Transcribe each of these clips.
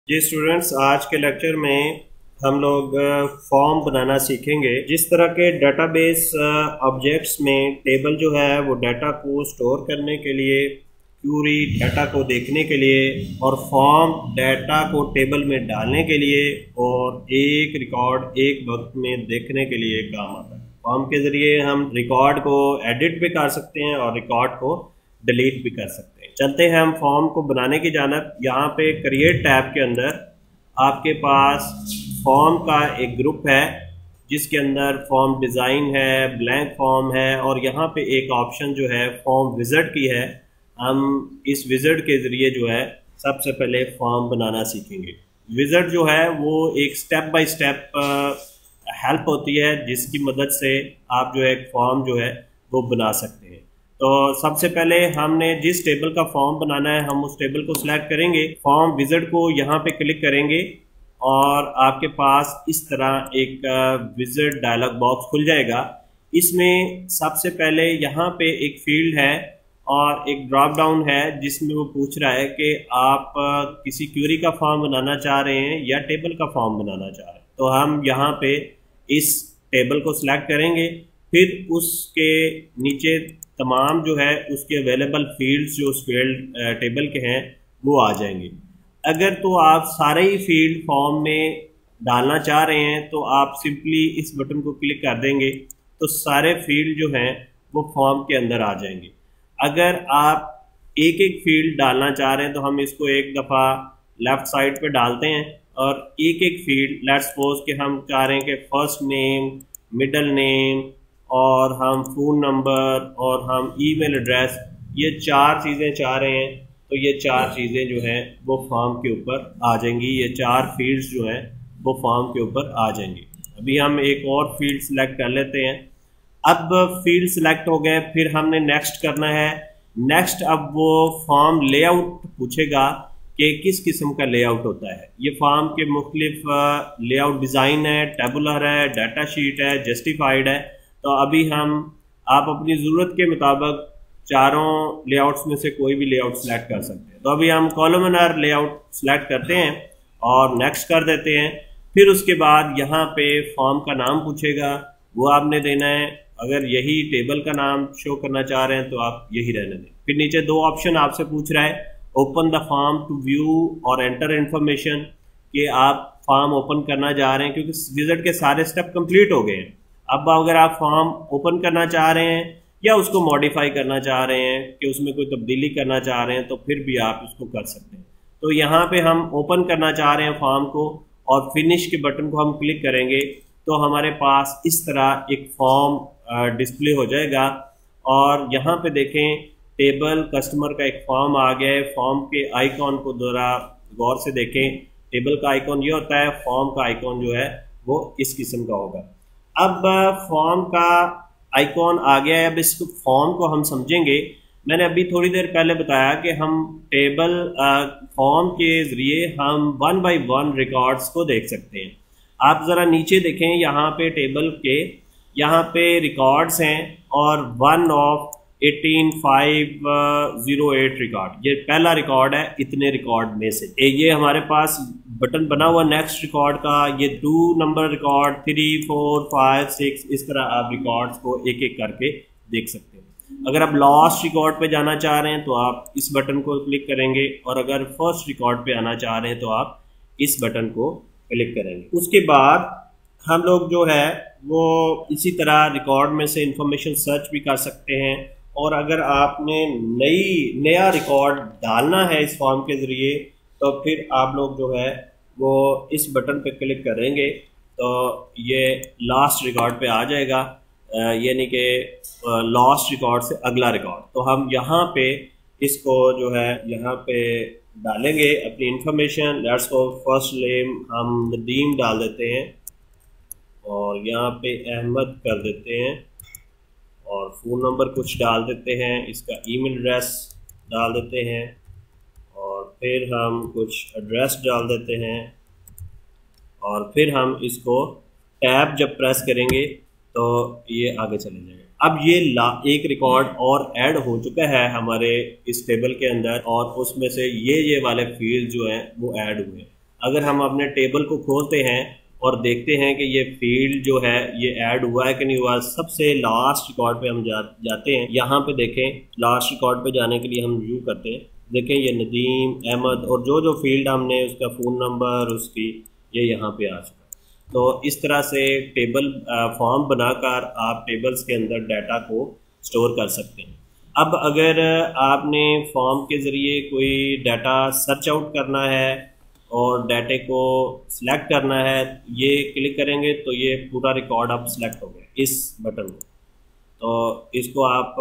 जी students, आज के lecture में हम लोग फॉर्म बनाना सीखेंगे। जिस तरह के डेटाबेस ऑब्जेक्ट्स में टेबल जो है वो डाटा को स्टोर करने के लिए, क्यूरी डाटा को देखने के लिए और फॉर्म डाटा को टेबल में डालने के लिए और एक रिकॉर्ड एक वक्त में देखने के लिए काम आता है। फॉर्म के ज़रिए हम रिकॉर्ड को एडिट भी कर सकते हैं और रिकॉर्ड को डिलीट भी कर सकते हैं। चलते हैं हम फॉर्म को बनाने की जानब। यहाँ पे क्रिएट टैब के अंदर आपके पास फॉर्म का एक ग्रुप है जिसके अंदर फॉर्म डिज़ाइन है, ब्लैंक फॉर्म है और यहाँ पे एक ऑप्शन जो है फॉर्म विज़ार्ड की है। हम इस विज़ार्ड के ज़रिए जो है सबसे पहले फॉर्म बनाना सीखेंगे। विज़ार्ड जो है वो एक स्टेप बाय स्टेप हेल्प होती है जिसकी मदद से आप जो है एक फॉर्म जो है वो बना सकते हैं। तो सबसे पहले हमने जिस टेबल का फॉर्म बनाना है हम उस टेबल को सिलेक्ट करेंगे, फॉर्म विज़ार्ड को यहाँ पे क्लिक करेंगे और आपके पास इस तरह एक विज़ार्ड डायलॉग बॉक्स खुल जाएगा। इसमें सबसे पहले यहाँ पे एक फील्ड है और एक ड्रॉप डाउन है जिसमें वो पूछ रहा है कि आप किसी क्वेरी का फॉर्म बनाना चाह रहे हैं या टेबल का फॉर्म बनाना चाह रहे हैं। तो हम यहाँ पे इस टेबल को सिलेक्ट करेंगे, फिर उसके नीचे तमाम जो है उसके अवेलेबल फील्ड्स जो उस फील्ड टेबल के हैं वो आ जाएंगे। अगर तो आप सारे ही फील्ड फॉर्म में डालना चाह रहे हैं तो आप सिंपली इस बटन को क्लिक कर देंगे तो सारे फील्ड जो हैं वो फॉर्म के अंदर आ जाएंगे। अगर आप एक एक फील्ड डालना चाह रहे हैं तो हम इसको एक दफ़ा लेफ़्ट साइड पे डालते हैं और एक एक फील्ड, लेट्स सपोज कि हम चाह रहे हैं कि फर्स्ट नेम, मिडल नेम और हम फ़ोन नंबर और हम ईमेल एड्रेस, ये चार चीज़ें चाह रहे हैं तो ये चार चीज़ें जो हैं वो फॉर्म के ऊपर आ जाएंगी। ये चार फील्ड्स जो हैं वो फॉर्म के ऊपर आ जाएंगी। अभी हम एक और फील्ड सिलेक्ट कर लेते हैं। अब फील्ड सिलेक्ट हो गए, फिर हमने नेक्स्ट करना है। नेक्स्ट अब वो फॉर्म लेआउट पूछेगा कि किस किस्म का लेआउट होता है। ये फॉर्म के मुख्तलिफ लेआउट डिज़ाइन है, टेबुलर है, डाटा शीट है, जस्टिफाइड है। तो अभी आप अपनी ज़रूरत के मुताबिक चारों लेआउट्स में से कोई भी लेआउट सिलेक्ट कर सकते हैं। तो अभी हम कॉलमनार लेआउट सिलेक्ट करते हैं और नेक्स्ट कर देते हैं। फिर उसके बाद यहाँ पे फॉर्म का नाम पूछेगा, वो आपने देना है। अगर यही टेबल का नाम शो करना चाह रहे हैं तो आप यही रहने दें। फिर नीचे दो ऑप्शन आपसे पूछ रहा है, open the form to view और एंटर इन्फॉर्मेशन, कि आप फॉर्म ओपन करना चाह रहे हैं क्योंकि विज़ार्ड के सारे स्टेप कंप्लीट हो गए हैं। अब अगर आप फॉर्म ओपन करना चाह रहे हैं या उसको मॉडिफाई करना चाह रहे हैं कि उसमें कोई तब्दीली करना चाह रहे हैं तो फिर भी आप इसको कर सकते हैं। तो यहाँ पे हम ओपन करना चाह रहे हैं फॉर्म को और फिनिश के बटन को हम क्लिक करेंगे तो हमारे पास इस तरह एक फॉर्म डिस्प्ले हो जाएगा। और यहाँ पे देखें, टेबल कस्टमर का एक फॉर्म आ गया है। फॉर्म के आइकॉन को ज़रा गौर से देखें। टेबल का आइकॉन ये होता है, फॉर्म का आइकॉन जो है वो इस किस्म का होगा। अब फॉर्म का आइकॉन आ गया है। अब इस फॉर्म को हम समझेंगे। मैंने अभी थोड़ी देर पहले बताया कि हम टेबल फॉर्म के ज़रिए हम 1 बाय 1 रिकॉर्ड्स को देख सकते हैं। आप ज़रा नीचे देखें, यहाँ पे टेबल के यहाँ पे रिकॉर्ड्स हैं और 1 ऑफ 18508 रिकॉर्ड, ये पहला रिकॉर्ड है इतने रिकॉर्ड में से। ये हमारे पास बटन बना हुआ नेक्स्ट रिकॉर्ड का, ये 2 नंबर रिकॉर्ड, 3, 4, 5, 6, इस तरह आप रिकॉर्ड्स को एक एक करके देख सकते हैं। अगर आप लास्ट रिकॉर्ड पे जाना चाह रहे हैं तो आप इस बटन को क्लिक करेंगे और अगर फर्स्ट रिकॉर्ड पे आना चाह रहे हैं तो आप इस बटन को क्लिक करेंगे। उसके बाद हम लोग जो है वो इसी तरह रिकॉर्ड में से इंफॉर्मेशन सर्च भी कर सकते हैं। और अगर आपने नया रिकॉर्ड डालना है इस फॉर्म के ज़रिए तो फिर आप लोग जो है वो इस बटन पे क्लिक करेंगे तो ये लास्ट रिकॉर्ड पे आ जाएगा, यानी कि लास्ट रिकॉर्ड से अगला रिकॉर्ड। तो हम यहाँ पे इसको जो है यहाँ पे डालेंगे अपनी information. Let's go, first name हम नदीम डाल देते हैं और यहाँ पे अहमद कर देते हैं और फ़ोन नंबर कुछ डाल देते हैं, इसका ईमेल एड्रेस डाल देते हैं और फिर हम कुछ एड्रेस डाल देते हैं और फिर हम इसको टैब जब प्रेस करेंगे तो ये आगे चले जाएगा। अब ये एक रिकॉर्ड और ऐड हो चुका है हमारे इस टेबल के अंदर और उसमें से ये वाले फील्ड जो हैं वो ऐड हुए हैं। अगर हम अपने टेबल को खोलते हैं और देखते हैं कि ये फील्ड जो है ये ऐड हुआ है कि नहीं हुआ, सबसे लास्ट रिकॉर्ड पे हम जाते हैं। यहाँ पे देखें, लास्ट रिकॉर्ड पे जाने के लिए हम व्यू करते हैं। देखें ये नदीम अहमद और जो फील्ड हमने उसका फ़ोन नंबर उसकी ये यहाँ पे आ चुका। तो इस तरह से टेबल फॉर्म बनाकर आप टेबल्स के अंदर डाटा को स्टोर कर सकते हैं। अब अगर आपने फॉर्म के ज़रिए कोई डाटा सर्च आउट करना है और डाटे को सिलेक्ट करना है, ये क्लिक करेंगे तो ये पूरा रिकॉर्ड अब सिलेक्ट हो गया इस बटन को। तो इसको आप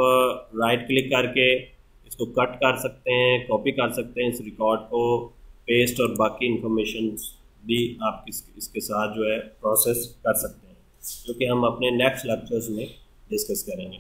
राइट क्लिक करके इसको कट कर सकते हैं, कॉपी कर सकते हैं इस रिकॉर्ड को, पेस्ट और बाकी इंफॉर्मेशन भी आप इसके साथ जो है प्रोसेस कर सकते हैं, जो कि हम अपने नेक्स्ट लेक्चर्स में डिस्कस करेंगे।